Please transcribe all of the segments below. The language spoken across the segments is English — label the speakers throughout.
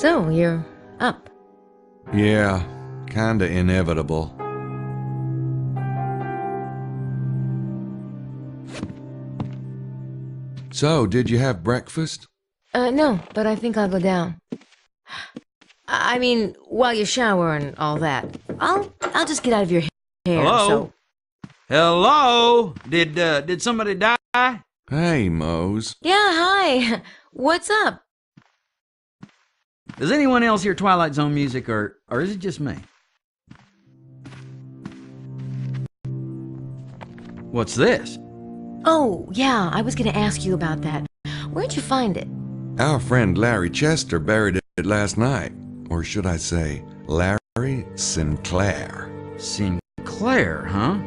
Speaker 1: So, you're up.
Speaker 2: Yeah, kinda inevitable. So, did you have breakfast?
Speaker 1: No, but I think I'll go down. I mean, while you shower and all that. I'll just get out of your hair,
Speaker 3: Hello?
Speaker 1: so...
Speaker 3: Hello? Did somebody die?
Speaker 2: Hey, Mose.
Speaker 1: Yeah, hi! What's up?
Speaker 3: Does anyone else hear Twilight Zone music, or is it just me? What's this?
Speaker 1: Oh, yeah, I was gonna ask you about that. Where'd you find it?
Speaker 2: Our friend Larry Chester buried it last night. Or should I say, Larry Sinclair.
Speaker 3: Sinclair, huh?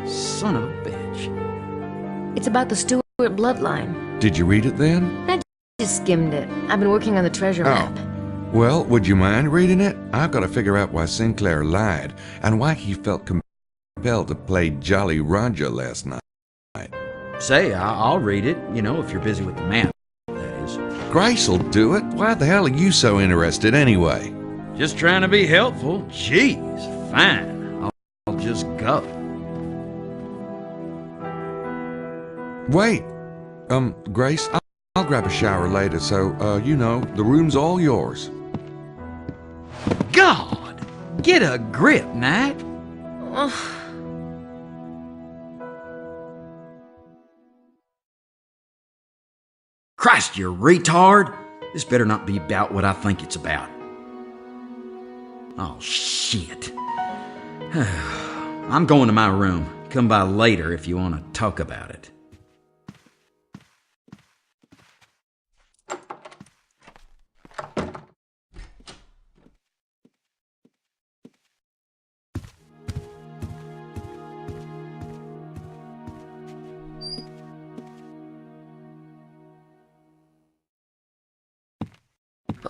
Speaker 3: Son of a bitch.
Speaker 1: It's about the Stewart bloodline.
Speaker 2: Did you read it then?
Speaker 1: I just skimmed it. I've been working on the treasure map.
Speaker 2: Well, would you mind reading it? I've got to figure out why Sinclair lied and why he felt compelled to play Jolly Roger last night.
Speaker 3: Say, I'll read it, if you're busy with the map, that is.
Speaker 2: Grace'll do it. Why the hell are you so interested anyway?
Speaker 3: Just trying to be helpful. Jeez, fine. I'll just go.
Speaker 2: Wait. Grace, I'll grab a shower later, so, the room's all yours.
Speaker 3: God! Get a grip, Knight. Christ, you retard! This better not be about what I think it's about. Oh, shit. I'm going to my room. Come by later if you want to talk about it.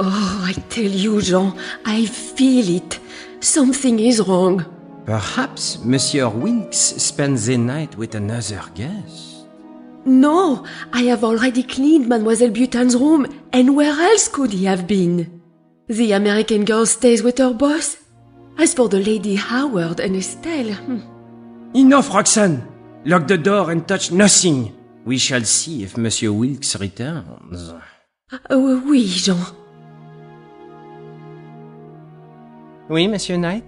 Speaker 4: Oh, I tell you, Jean, I feel it. Something is wrong.
Speaker 5: Perhaps Monsieur Wilkes spends the night with another guest.
Speaker 4: No, I have already cleaned Mademoiselle Butan's room, and where else could he have been? The American girl stays with her boss. As for the Lady Howard and Estelle...
Speaker 5: Enough, Roxane! Lock the door and touch nothing. We shall see if Monsieur Wilkes returns.
Speaker 4: Oui, Jean.
Speaker 5: Oui, Monsieur Knight?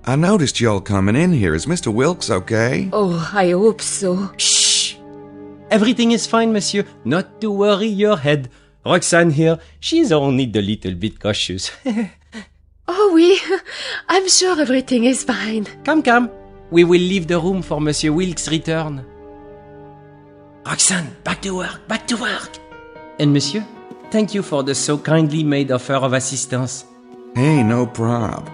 Speaker 2: I noticed y'all coming in here. Is Mr. Wilkes okay?
Speaker 4: Oh, I hope so.
Speaker 5: Shh! Everything is fine, Monsieur. Not to worry your head. Roxane here, she's only a little bit cautious.
Speaker 4: Oh, oui. I'm sure everything is fine.
Speaker 5: Come. We will leave the room for Monsieur Wilkes' return. Roxane, back to work. And Monsieur, thank you for the so kindly made offer of assistance.
Speaker 2: Hey, no prob.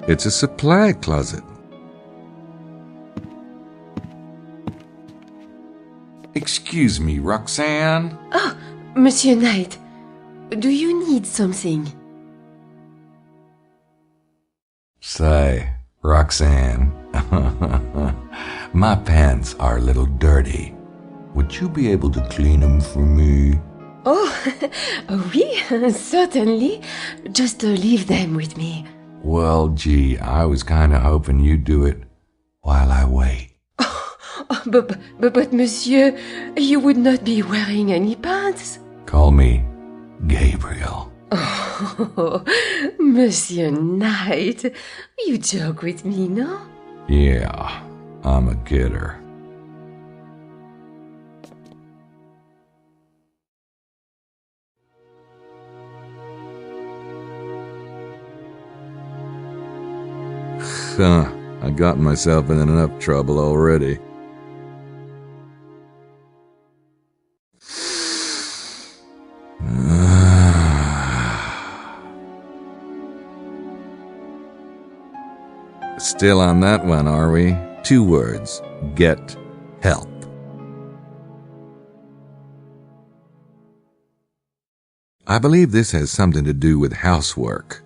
Speaker 2: It's a supply closet. Excuse me, Roxane?
Speaker 4: Oh, Monsieur Knight, do you need something?
Speaker 2: Say, Roxane, my pants are a little dirty. Would you be able to clean them for me?
Speaker 4: Oh, oui, certainly. Just leave them with me.
Speaker 2: Well, gee, I was kinda hoping you'd do it while I wait.
Speaker 4: But monsieur, you would not be wearing any pants.
Speaker 2: Call me Gabriel.
Speaker 4: Oh, Monsieur Knight, you joke with me, no?
Speaker 2: Yeah, I'm a kidder. Huh, I got myself in enough trouble already. Still on that one, are we? 2 words. Get help. I believe this has something to do with housework.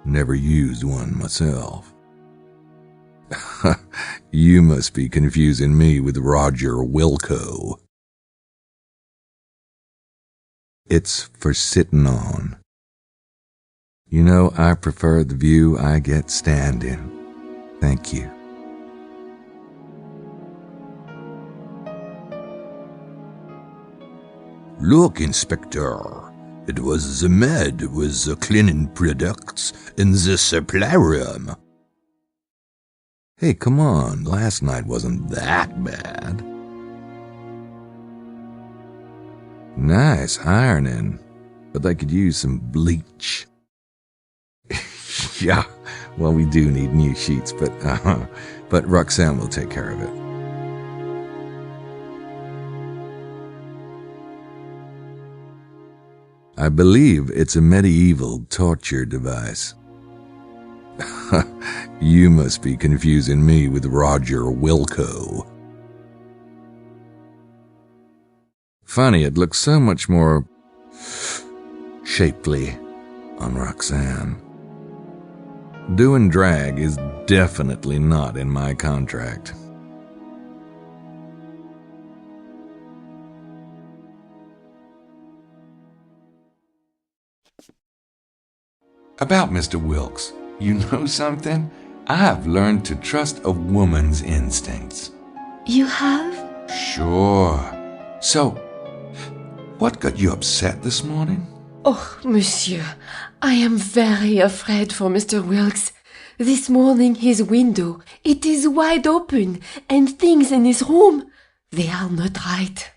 Speaker 2: Never used one myself. You must be confusing me with Roger Wilco. It's for sitting on. You know, I prefer the view I get standing. Thank you.
Speaker 6: Look, Inspector. It was the maid with the cleaning products in the supply room.
Speaker 2: Hey, come on. Last night wasn't that bad. Nice ironing, but they could use some bleach. Yeah, well, we do need new sheets, but Roxanne will take care of it. I believe it's a medieval torture device. You must be confusing me with Roger Wilco. Funny, it looks so much more shapely on Roxanne. Doing drag is definitely not in my contract. About Mr. Wilkes, you know something? I've learned to trust a woman's instincts.
Speaker 4: You have?
Speaker 2: Sure. So, what got you upset this morning?
Speaker 4: Oh, monsieur, I am very afraid for Mr. Wilkes. This morning his window, it is wide open, and things in his room, they are not right.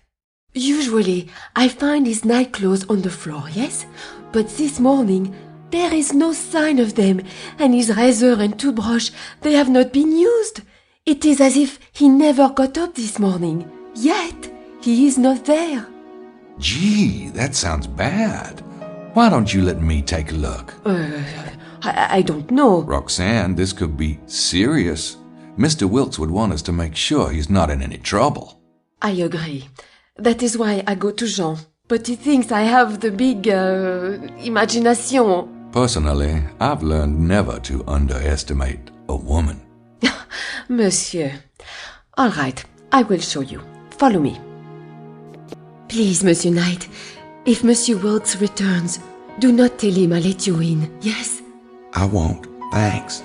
Speaker 4: Usually, I find his nightclothes on the floor, yes? But this morning, there is no sign of them, and his razor and toothbrush, they have not been used. It is as if he never got up this morning, yet he is not there.
Speaker 2: Gee, that sounds bad. Why don't you let me take a look?
Speaker 4: I don't know.
Speaker 2: Roxanne, this could be serious. Mr. Wilkes would want us to make sure he's not in any trouble.
Speaker 4: I agree. That is why I go to Jean. But he thinks I have the big, imagination.
Speaker 2: Personally, I've learned never to underestimate a woman.
Speaker 4: Monsieur. All right, I will show you. Follow me. Please, Monsieur Knight, if Monsieur Wilkes returns, do not tell him I let you in, yes?
Speaker 2: I won't. Thanks.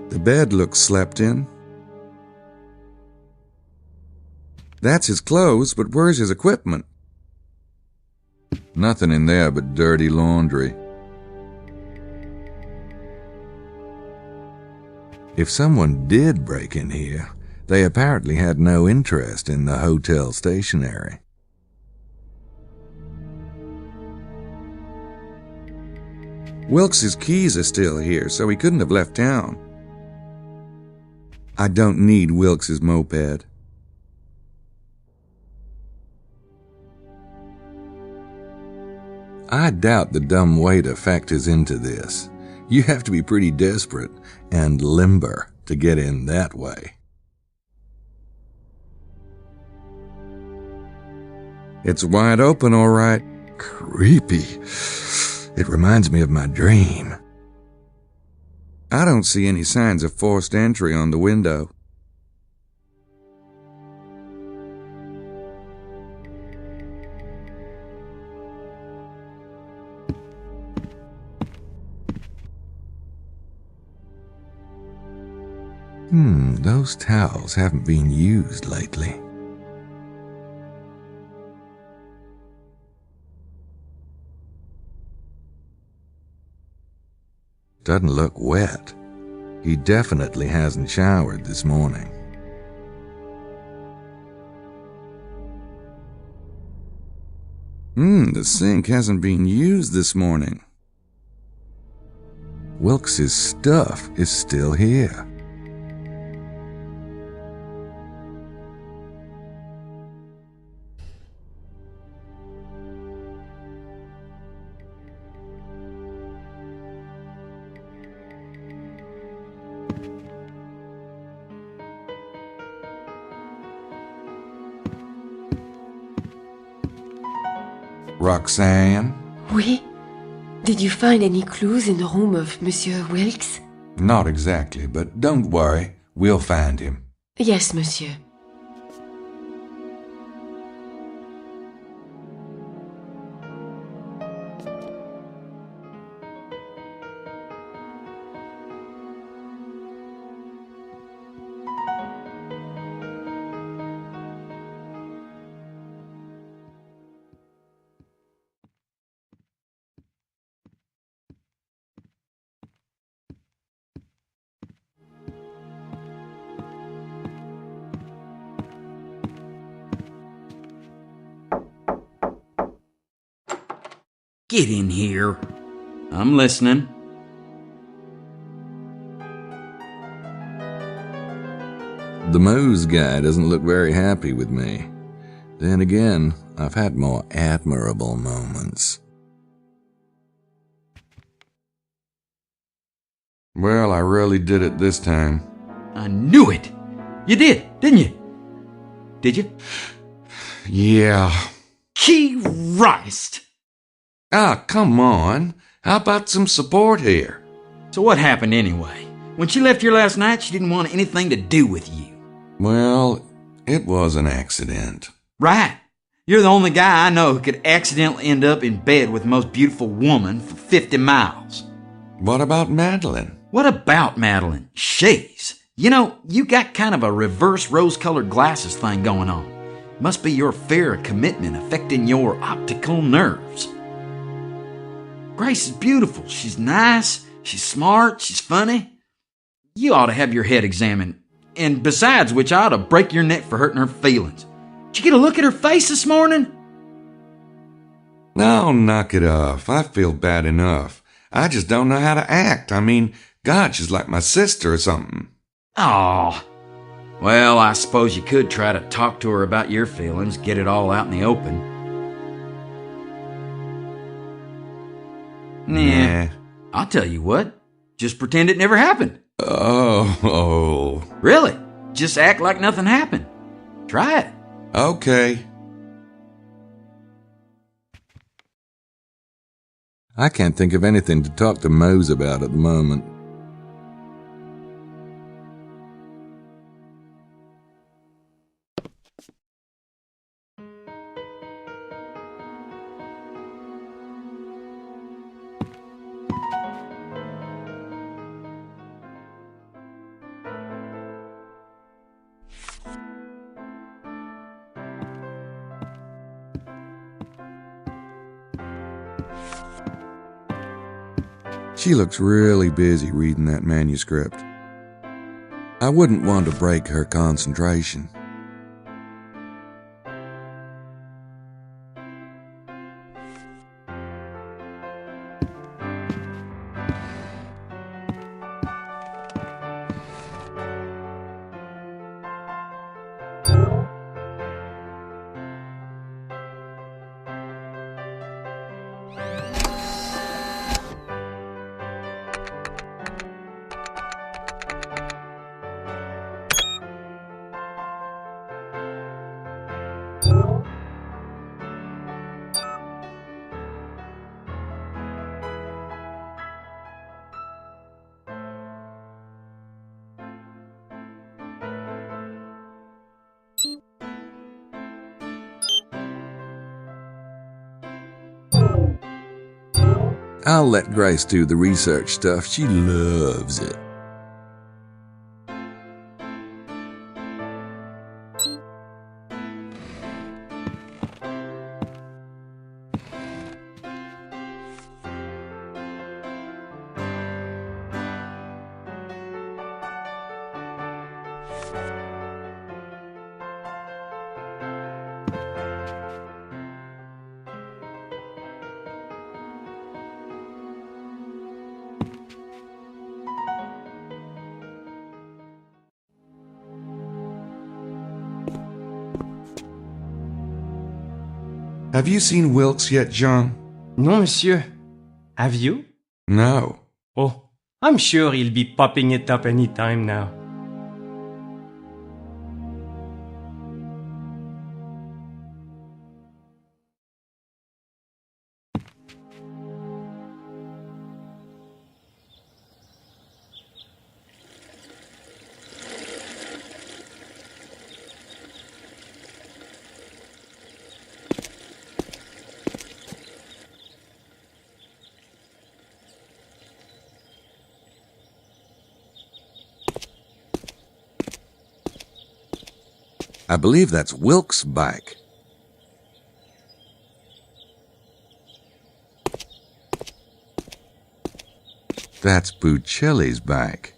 Speaker 2: The bed looks slept in. That's his clothes, but where's his equipment? Nothing in there but dirty laundry. If someone did break in here, they apparently had no interest in the hotel stationery. Wilkes's keys are still here, so he couldn't have left town. I don't need Wilkes's moped. I doubt the dumb waiter factors into this. You have to be pretty desperate and limber to get in that way. It's wide open, all right. Creepy. It reminds me of my dream. I don't see any signs of forced entry on the window. Those towels haven't been used lately. Doesn't look wet. He definitely hasn't showered this morning. The sink hasn't been used this morning. Wilkes's stuff is still here. Roxanne?
Speaker 4: Oui? Did you find any clues in the room of Monsieur Wilkes?
Speaker 2: Not exactly, but don't worry. We'll find him.
Speaker 4: Yes, monsieur.
Speaker 3: Get in here. I'm listening.
Speaker 2: The Moose guy doesn't look very happy with me. Then again, I've had more admirable moments. Well, I really did it this time.
Speaker 3: I knew it. You did, didn't you? Did you?
Speaker 2: Yeah.
Speaker 3: Christ!
Speaker 2: Ah, come on. How about some support here?
Speaker 3: So what happened anyway? When she left here last night, she didn't want anything to do with you.
Speaker 2: Well, it was an accident.
Speaker 3: Right. You're the only guy I know who could accidentally end up in bed with the most beautiful woman for 50 miles.
Speaker 2: What about Madeline?
Speaker 3: What about Madeline? She's. You know, you got kind of a reverse rose-colored glasses thing going on. Must be your fear of commitment affecting your optical nerves. Grace is beautiful. She's nice. She's smart. She's funny. You ought to have your head examined. And besides which, I ought to break your neck for hurting her feelings. Did you get a look at her face this morning?
Speaker 2: No, knock it off. I feel bad enough. I just don't know how to act. I mean, God, she's like my sister or something.
Speaker 3: Aw. Well, I suppose you could try to talk to her about your feelings, get it all out in the open. Nah. I'll tell you what. Just pretend it never happened.
Speaker 2: Oh.
Speaker 3: Really? Just act like nothing happened. Try it.
Speaker 2: Okay. I can't think of anything to talk to Mose about at the moment. She looks really busy reading that manuscript. I wouldn't want to break her concentration. I'll let Grace do the research stuff. She loves it. Have you seen Wilkes yet, John?
Speaker 5: No, monsieur. Have you?
Speaker 2: No.
Speaker 5: Oh, I'm sure he'll be popping it up any time now.
Speaker 2: I believe that's Wilkes' bike. That's Buccelli's bike.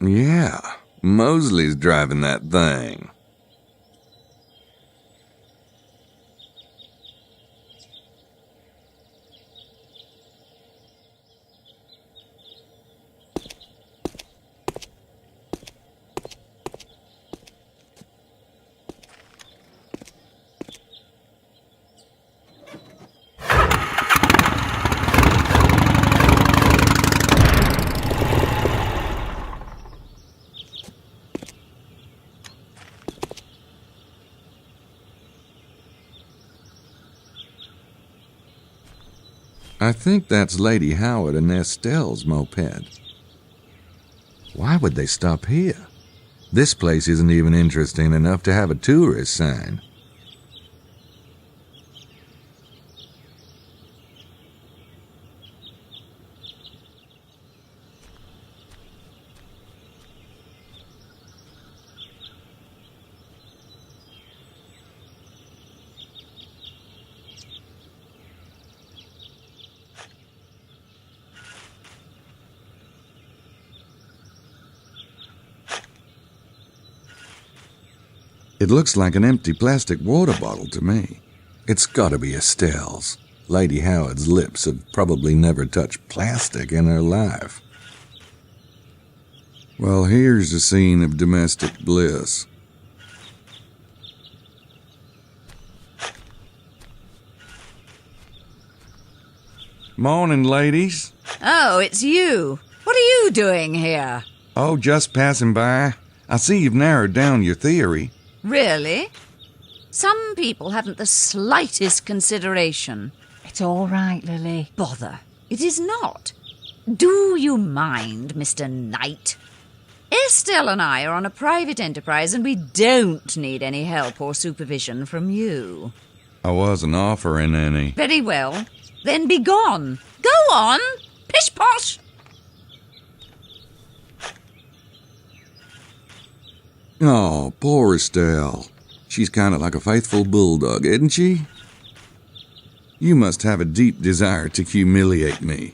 Speaker 2: Yeah, Mosley's driving that thing. I think that's Lady Howard and Estelle's moped. Why would they stop here? This place isn't even interesting enough to have a tourist sign. It looks like an empty plastic water bottle to me. It's gotta be Estelle's. Lady Howard's lips have probably never touched plastic in her life. Well, here's a scene of domestic bliss. Morning, ladies.
Speaker 7: Oh, it's you. What are you doing here?
Speaker 2: Oh, just passing by. I see you've narrowed down your theory.
Speaker 7: Really? Some people haven't the slightest consideration.
Speaker 8: It's all right, Lily.
Speaker 7: Bother. It is not. Do you mind, Mr. Knight? Estelle and I are on a private enterprise and we don't need any help or supervision from you.
Speaker 2: I wasn't offering any.
Speaker 7: Very well. Then be gone. Go on. Pish-posh.
Speaker 2: Oh, poor Estelle. She's kind of like a faithful bulldog, isn't she? You must have a deep desire to humiliate me.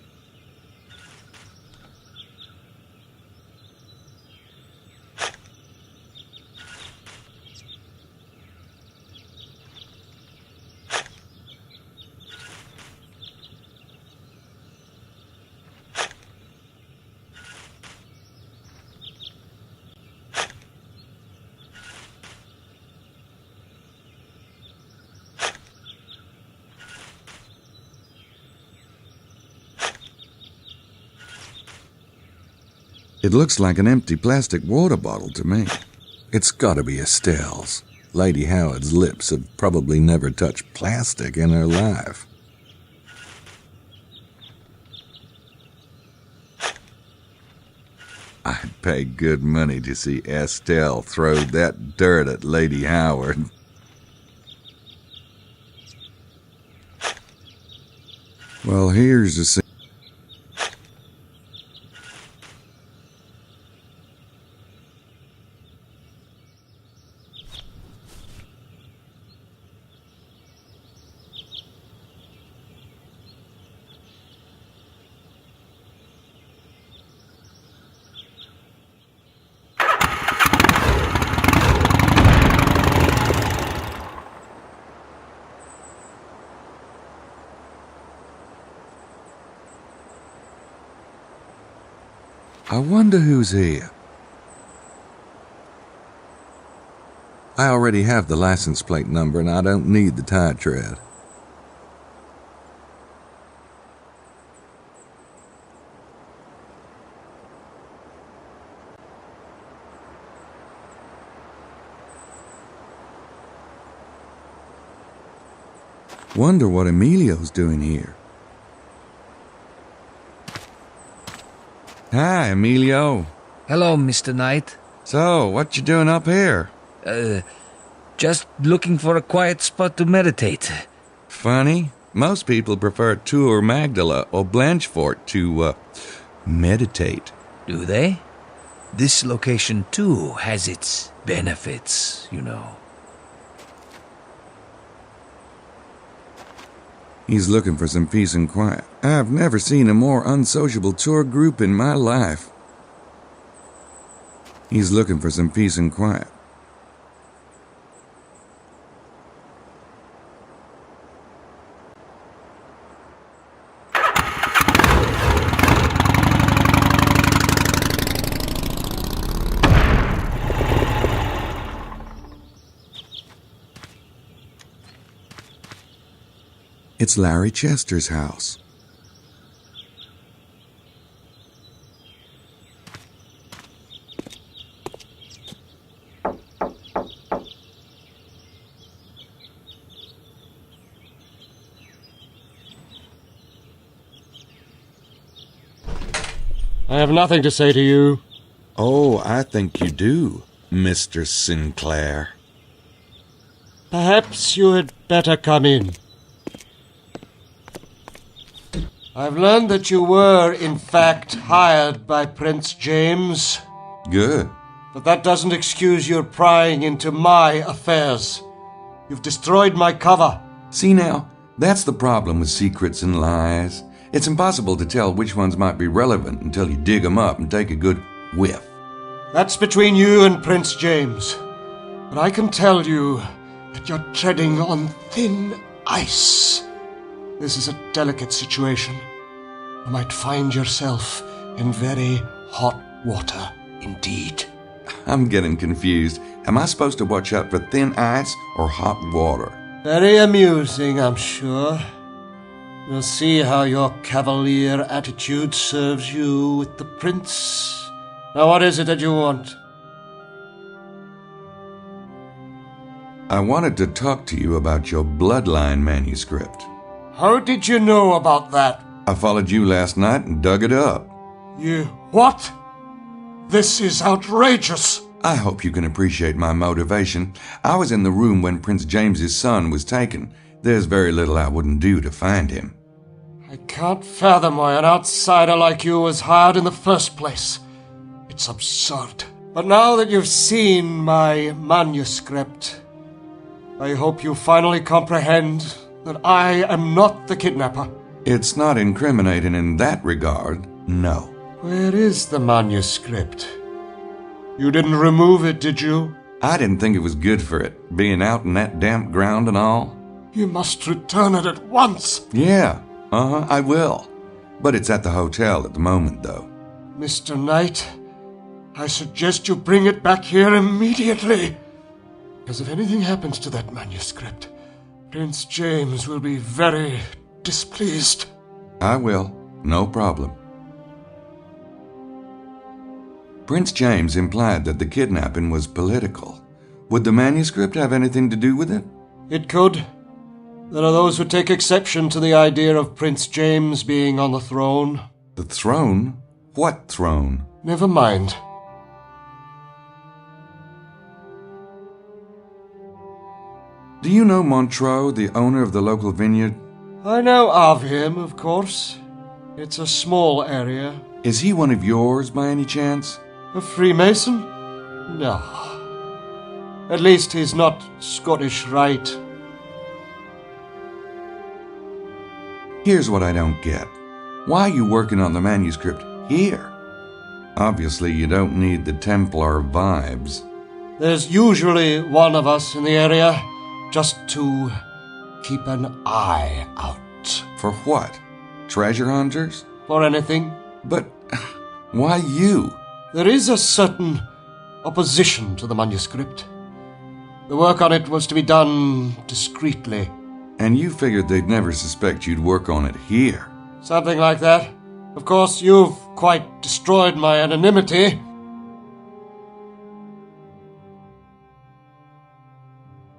Speaker 2: It looks like an empty plastic water bottle to me. It's gotta be Estelle's. Lady Howard's lips have probably never touched plastic in her life. I'd pay good money to see Estelle throw that dirt at Lady Howard. Well, here's the scene. I wonder who's here. I already have the license plate number and I don't need the tire tread. Wonder what Emilio's doing here. Hi, Emilio.
Speaker 9: Hello, Mr. Knight.
Speaker 2: So, what you doing up here?
Speaker 9: Just looking for a quiet spot to meditate.
Speaker 2: Funny. Most people prefer Tour Magdala or Blanchefort to, meditate.
Speaker 9: Do they? this location too has its benefits, you know.
Speaker 2: He's looking for some peace and quiet. I've never seen a more unsociable tour group in my life. He's looking for some peace and quiet. It's Larry Chester's house.
Speaker 10: I have nothing to say to you.
Speaker 2: Oh, I think you do, Mr. Sinclair.
Speaker 10: Perhaps you had better come in. I've learned that you were, in fact, hired by Prince James.
Speaker 2: Good.
Speaker 10: But that doesn't excuse your prying into my affairs. You've destroyed my cover.
Speaker 2: See now, that's the problem with secrets and lies. It's impossible to tell which ones might be relevant until you dig them up and take a good whiff.
Speaker 10: That's between you and Prince James. But I can tell you that you're treading on thin ice. This is a delicate situation. You might find yourself in very hot water indeed.
Speaker 2: I'm getting confused. Am I supposed to watch out for thin ice or hot water?
Speaker 10: Very amusing, I'm sure. We'll see how your cavalier attitude serves you with the prince. Now, what is it that you want?
Speaker 2: I wanted to talk to you about your bloodline manuscript.
Speaker 10: How did you know about that?
Speaker 2: I followed you last night and dug it up.
Speaker 10: You... what? This is outrageous.
Speaker 2: I hope you can appreciate my motivation. I was in the room when Prince James's son was taken. There's very little I wouldn't do to find him.
Speaker 10: I can't fathom why an outsider like you was hired in the first place. It's absurd. But now that you've seen my manuscript, I hope you finally comprehend that I am not the kidnapper.
Speaker 2: It's not incriminating in that regard, no.
Speaker 10: Where is the manuscript? You didn't remove it, did you?
Speaker 2: I didn't think it was good for it, being out in that damp ground and all.
Speaker 10: You must return it at once.
Speaker 2: Yeah, I will. But it's at the hotel at the moment, though.
Speaker 10: Mr. Knight, I suggest you bring it back here immediately. Because if anything happens to that manuscript, Prince James will be very displeased.
Speaker 2: I will. No problem. Prince James implied that the kidnapping was political. Would the manuscript have anything to do with it?
Speaker 10: It could. There are those who take exception to the idea of Prince James being on the throne.
Speaker 2: The throne? What throne?
Speaker 10: Never mind.
Speaker 2: Do you know Montreux, the owner of the local vineyard?
Speaker 10: I know of him, of course. It's a small area.
Speaker 2: Is he one of yours by any chance?
Speaker 10: A Freemason? No. At least he's not Scottish Rite.
Speaker 2: Here's what I don't get. Why are you working on the manuscript here? Obviously, you don't need the Templar vibes.
Speaker 10: There's usually one of us in the area, just to keep an eye out.
Speaker 2: For what? Treasure hunters?
Speaker 10: For anything.
Speaker 2: But why you?
Speaker 10: There is a certain opposition to the manuscript. The work on it was to be done discreetly.
Speaker 2: And you figured they'd never suspect you'd work on it here?
Speaker 10: Something like that. Of course, you've quite destroyed my anonymity.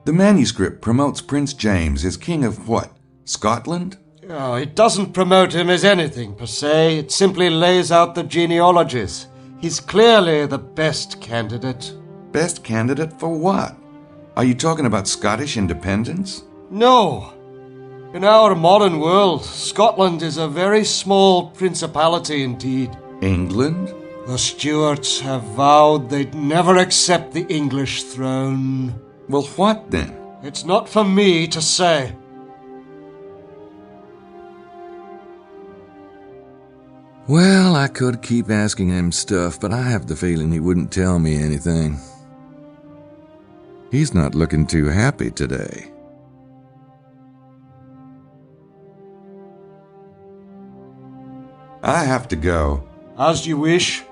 Speaker 2: The manuscript promotes Prince James as King of what? Scotland?
Speaker 10: Oh, it doesn't promote him as anything, per se. It simply lays out the genealogies. He's clearly the best candidate.
Speaker 2: Best candidate for what? Are you talking about Scottish independence?
Speaker 10: No. In our modern world, Scotland is a very small principality indeed.
Speaker 2: England?
Speaker 10: The Stuarts have vowed they'd never accept the English throne.
Speaker 2: Well, what then?
Speaker 10: It's not for me to say.
Speaker 2: Well, I could keep asking him stuff, but I have the feeling he wouldn't tell me anything. He's not looking too happy today. I have to go.
Speaker 10: As you wish.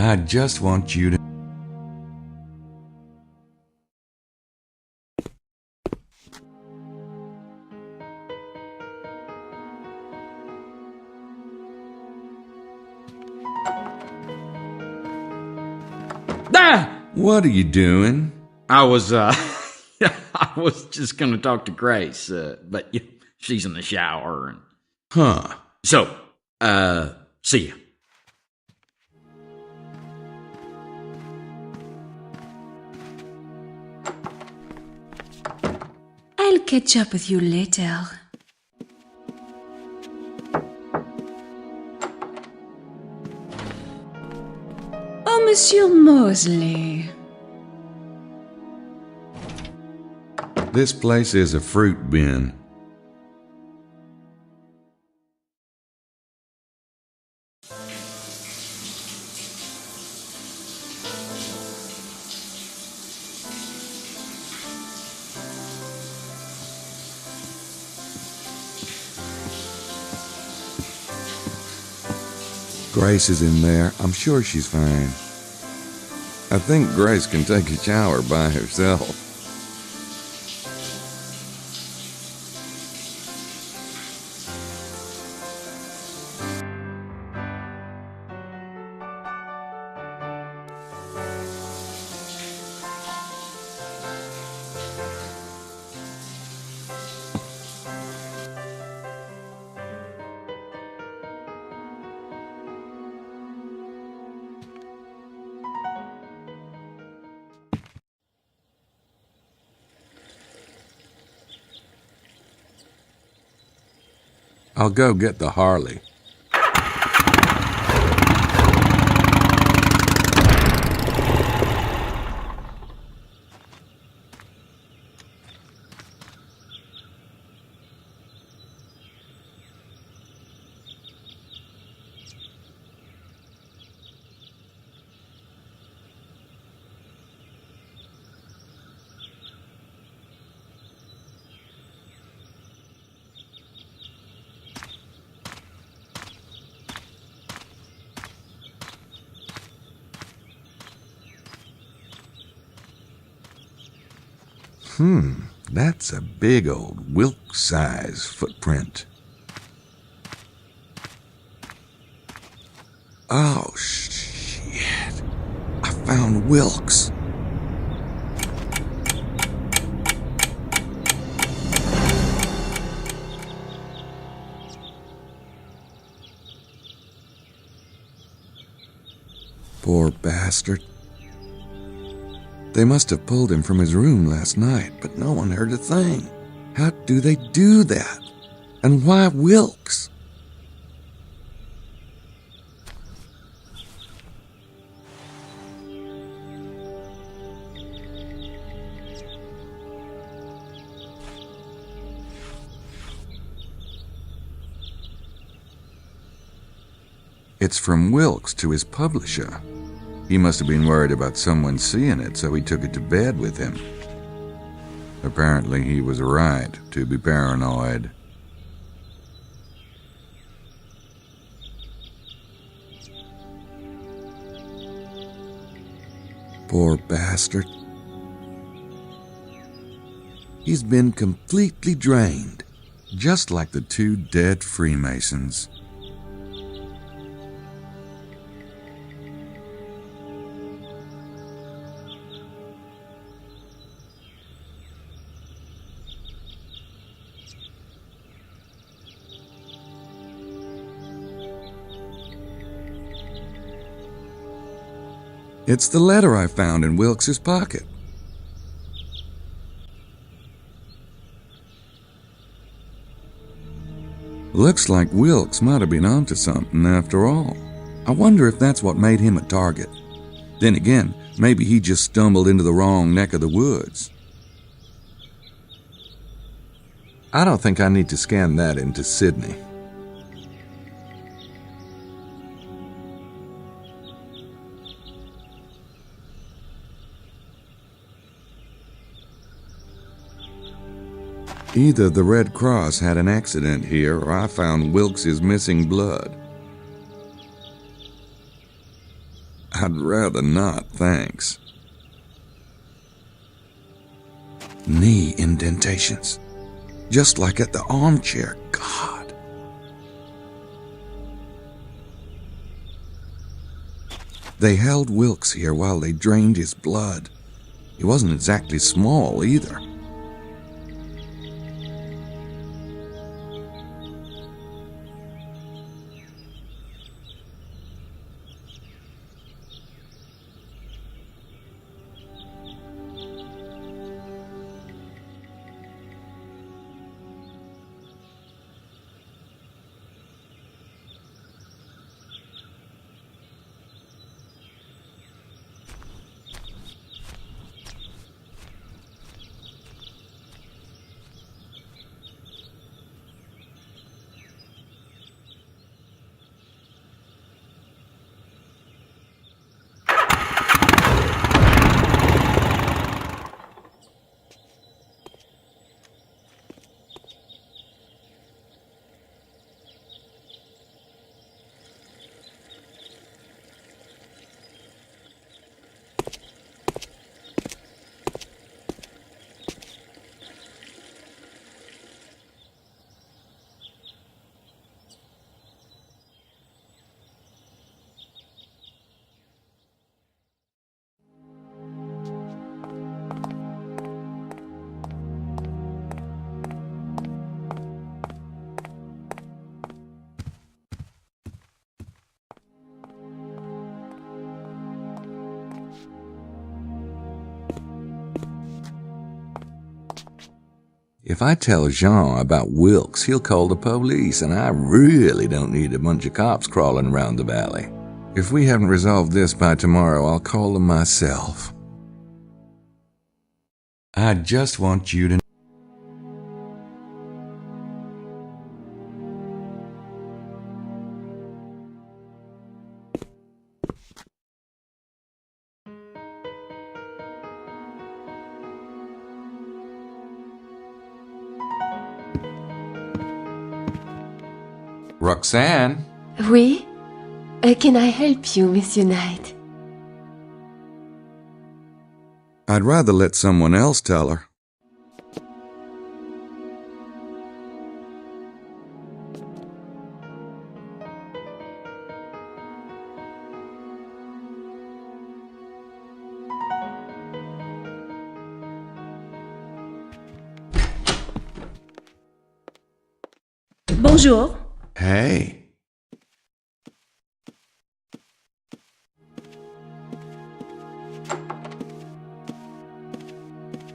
Speaker 2: I just want you to...
Speaker 3: Ah!
Speaker 2: What are you doing?
Speaker 3: I was, I was just gonna talk to Grace, but she's in the shower and...
Speaker 2: Huh.
Speaker 3: So, see ya.
Speaker 4: I'll catch up with you later. Oh, Monsieur Mosley.
Speaker 2: This place is a fruit bin. Grace is in there. I'm sure she's fine. I think Grace can take a shower by herself. I'll go get the Harley. That's a big old Wilkes-size footprint. Oh, shit. I found Wilkes. Poor bastard. They must have pulled him from his room last night, but no one heard a thing. How do they do that? And why Wilkes? It's from Wilkes to his publisher. He must have been worried about someone seeing it, so he took it to bed with him. Apparently he was right to be paranoid. Poor bastard. He's been completely drained, just like the two dead Freemasons. It's the letter I found in Wilkes's pocket. Looks like Wilkes might have been onto something after all. I wonder if that's what made him a target. Then again, maybe he just stumbled into the wrong neck of the woods. I don't think I need to scan that into Sydney. Either the Red Cross had an accident here, or I found Wilkes's missing blood. I'd rather not, thanks. Knee indentations. Just like at the armchair. God. They held Wilkes here while they drained his blood. He wasn't exactly small either. If I tell Jean about Wilkes, he'll call the police, and I really don't need a bunch of cops crawling around the valley. If we haven't resolved this by tomorrow, I'll call them myself. I just want you to Roxanne?
Speaker 4: Oui? Can I help you, Monsieur Knight?
Speaker 2: I'd rather let someone else tell her.
Speaker 4: Bonjour.
Speaker 2: Hey.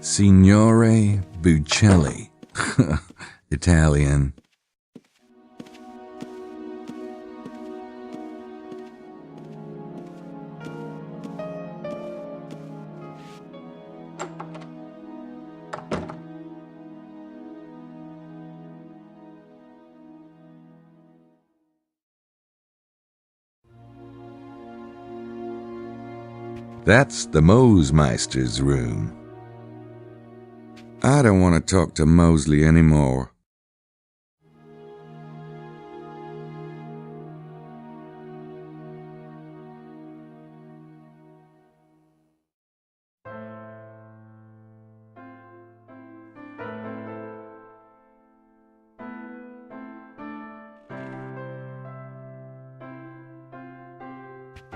Speaker 2: Signore Buccelli. Italian. That's the Mosemeister's room. I don't want to talk to Mosley anymore.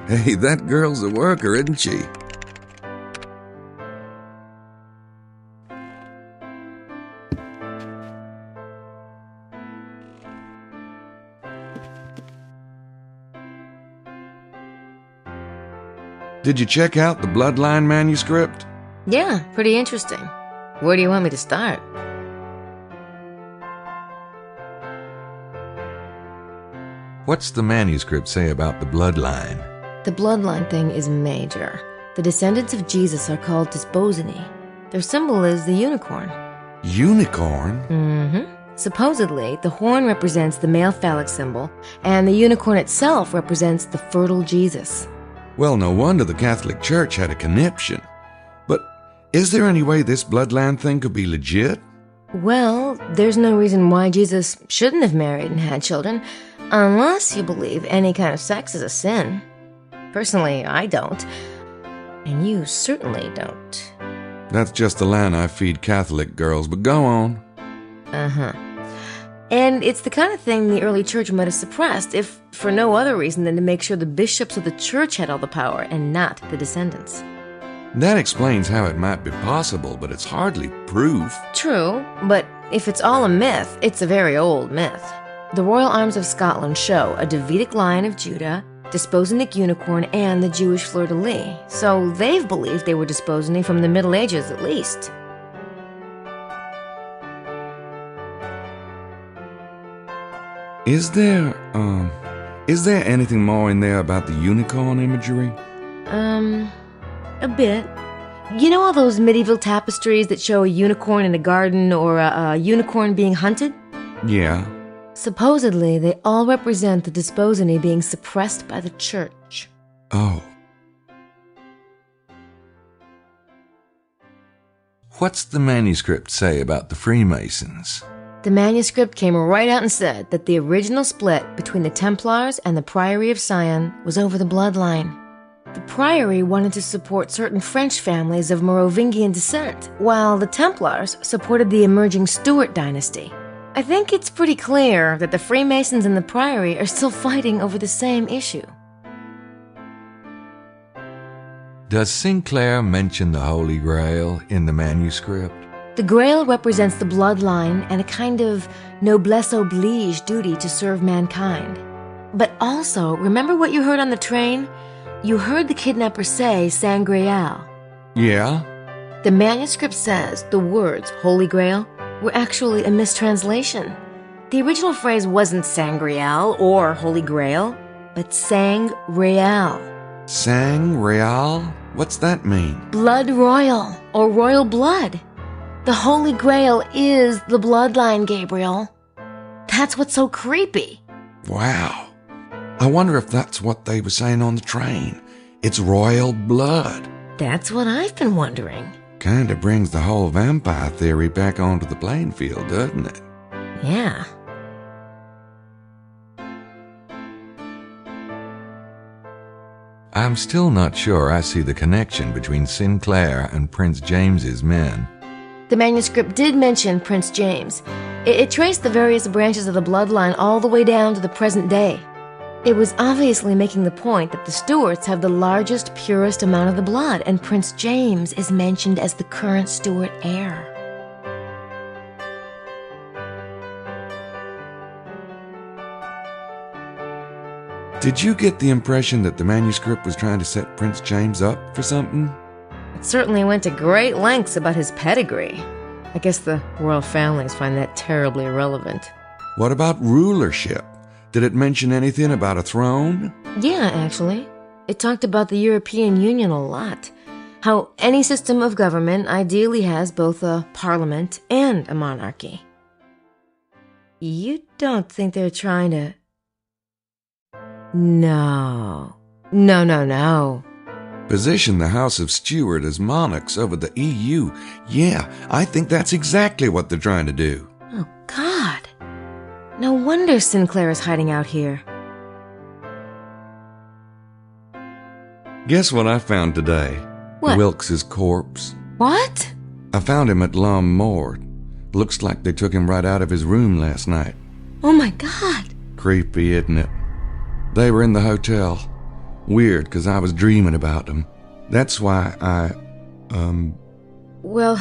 Speaker 2: Hey, that girl's a worker, isn't she? Did you check out the Bloodline manuscript?
Speaker 1: Yeah, pretty interesting. Where do you want me to start?
Speaker 2: What's the manuscript say about the Bloodline?
Speaker 1: The bloodline thing is major. The descendants of Jesus are called Desposini. Their symbol is the unicorn.
Speaker 2: Unicorn?
Speaker 1: Mm-hmm. Supposedly, the horn represents the male phallic symbol, and the unicorn itself represents the fertile Jesus.
Speaker 2: Well, no wonder the Catholic Church had a conniption. But is there any way this bloodline thing could be legit?
Speaker 1: Well, there's no reason why Jesus shouldn't have married and had children, unless you believe any kind of sex is a sin. Personally, I don't. And you certainly don't.
Speaker 2: That's just the line I feed Catholic girls, but go on.
Speaker 1: Uh-huh. And it's the kind of thing the early church might have suppressed, if for no other reason than to make sure the bishops of the church had all the power and not the descendants.
Speaker 2: That explains how it might be possible, but it's hardly proof.
Speaker 1: True, but if it's all a myth, it's a very old myth. The royal arms of Scotland show a Davidic line of Judah, Desposinic unicorn, and the Jewish fleur-de-lis, so they've believed they were Desposini from the Middle Ages at least.
Speaker 2: Is there anything more in there about the unicorn imagery?
Speaker 1: A bit. You know all those medieval tapestries that show a unicorn in a garden or a unicorn being hunted?
Speaker 2: Yeah.
Speaker 1: Supposedly, they all represent the Desposini being suppressed by the church.
Speaker 2: Oh. What's the manuscript say about the Freemasons?
Speaker 1: The manuscript came right out and said that the original split between the Templars and the Priory of Sion was over the bloodline. The Priory wanted to support certain French families of Merovingian descent, while the Templars supported the emerging Stuart dynasty. I think it's pretty clear that the Freemasons and the Priory are still fighting over the same issue.
Speaker 2: Does Sinclair mention the Holy Grail in the manuscript?
Speaker 1: The Grail represents the bloodline and a kind of noblesse oblige duty to serve mankind. But also, remember what you heard on the train? You heard the kidnapper say Sangreal.
Speaker 2: Yeah?
Speaker 1: The manuscript says the words Holy Grail were actually a mistranslation. The original phrase wasn't Sangreal or Holy Grail, but Sang-Real.
Speaker 2: Sang-Real? What's that mean?
Speaker 1: Blood royal, or royal blood. The Holy Grail is the bloodline, Gabriel. That's what's so creepy.
Speaker 2: Wow. I wonder if that's what they were saying on the train. It's royal blood.
Speaker 1: That's what I've been wondering.
Speaker 2: Kinda brings the whole vampire theory back onto the playing field, doesn't it?
Speaker 1: Yeah.
Speaker 2: I'm still not sure I see the connection between Sinclair and Prince James's men.
Speaker 1: The manuscript did mention Prince James. It traced the various branches of the bloodline all the way down to the present day. It was obviously making the point that the Stuarts have the largest, purest amount of the blood, and Prince James is mentioned as the current Stuart heir.
Speaker 2: Did you get the impression that the manuscript was trying to set Prince James up for something?
Speaker 1: It certainly went to great lengths about his pedigree. I guess the royal families find that terribly irrelevant.
Speaker 2: What about rulership? Did it mention anything about a throne?
Speaker 1: Yeah, actually. It talked about the European Union a lot. How any system of government ideally has both a parliament and a monarchy. You don't think they're trying to... No.
Speaker 2: Position the House of Stuart as monarchs over the EU. Yeah, I think that's exactly what they're trying to do.
Speaker 1: Oh, God. No wonder Sinclair is hiding out here.
Speaker 2: Guess what I found today?
Speaker 1: What?
Speaker 2: Wilkes's corpse.
Speaker 1: What?
Speaker 2: I found him at L'Homme Mort. Looks like they took him right out of his room last night.
Speaker 1: Oh, my God.
Speaker 2: Creepy, isn't it? They were in the hotel. Weird, because I was dreaming about them. That's why
Speaker 1: Well,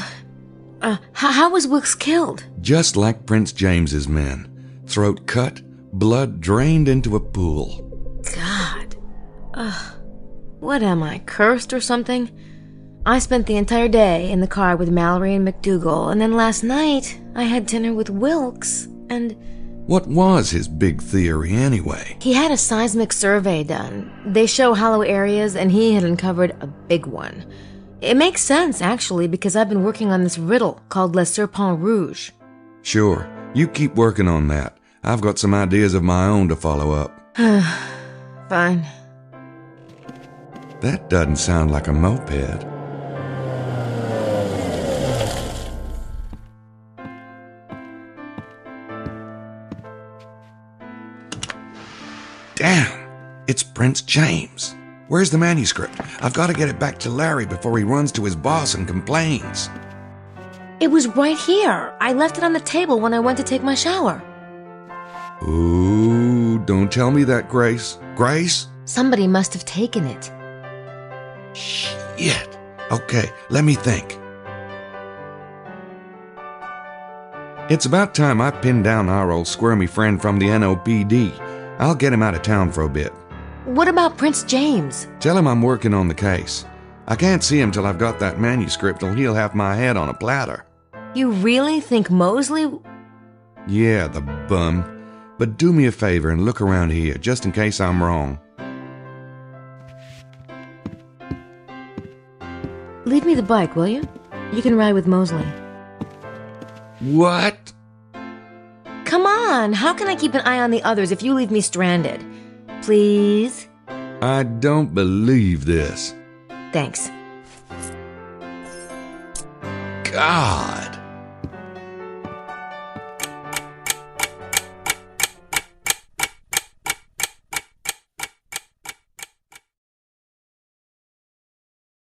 Speaker 1: how was Wilkes killed?
Speaker 2: just like Prince James's men. Throat cut, blood drained into a pool.
Speaker 1: God. What am I, cursed or something? I spent the entire day in the car with Mallory and McDougal, and then last night I had dinner with Wilkes, and...
Speaker 2: What was his big theory, anyway?
Speaker 1: He had a seismic survey done. They show hollow areas, and he had uncovered a big one. It makes sense, actually, because I've been working on this riddle called Le Serpent Rouge.
Speaker 2: Sure, you keep working on that. I've got some ideas of my own to follow up.
Speaker 1: Fine.
Speaker 2: That doesn't sound like a moped. Damn! It's Prince James. Where's the manuscript? I've got to get it back to Larry before he runs to his boss and complains.
Speaker 1: It was right here. I left it on the table when I went to take my shower.
Speaker 2: Ooh, don't tell me that, Grace. Grace?
Speaker 1: Somebody must have taken it.
Speaker 2: Shit. Okay, let me think. It's about time I pinned down our old squirmy friend from the NOPD. I'll get him out of town for a bit.
Speaker 1: What about Prince James?
Speaker 2: Tell him I'm working on the case. I can't see him till I've got that manuscript, or he'll have my head on a platter.
Speaker 1: You really think Mosley...
Speaker 2: Yeah, the bum. But do me a favor and look around here, just in case I'm wrong.
Speaker 1: Leave me the bike, will you? You can ride with Mosley.
Speaker 2: What?
Speaker 1: Come on, how can I keep an eye on the others if you leave me stranded? Please?
Speaker 2: I don't believe this.
Speaker 1: Thanks.
Speaker 2: God.